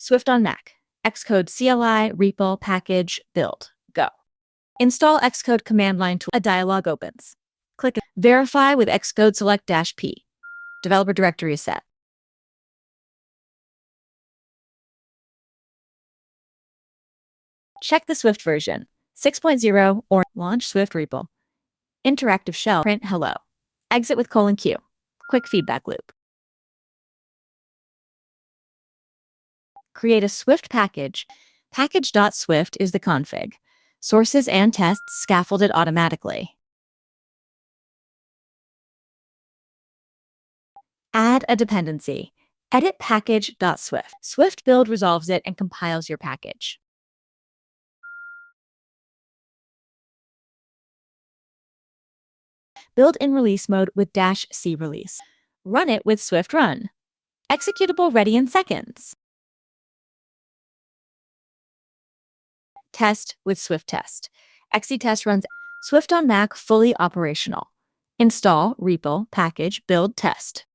Swift on Mac. Xcode CLI, REPL, package, build. Go. Install Xcode command line tool. A dialog opens. Click Verify with xcode-select-p. Developer directory is set. Check the Swift version, 6.0 or launch Swift REPL. Interactive shell, print hello. Exit with :Q. Quick feedback loop. Create a Swift package. Package.swift is the config. Sources and tests scaffolded automatically. Add a dependency. Edit package.swift. Swift build resolves it and compiles your package. Build in release mode with -c release. Run it with Swift run. Executable ready in seconds. Test with Swift test. Xctest runs Swift on Mac fully operational. Install, REPL, package, build, test.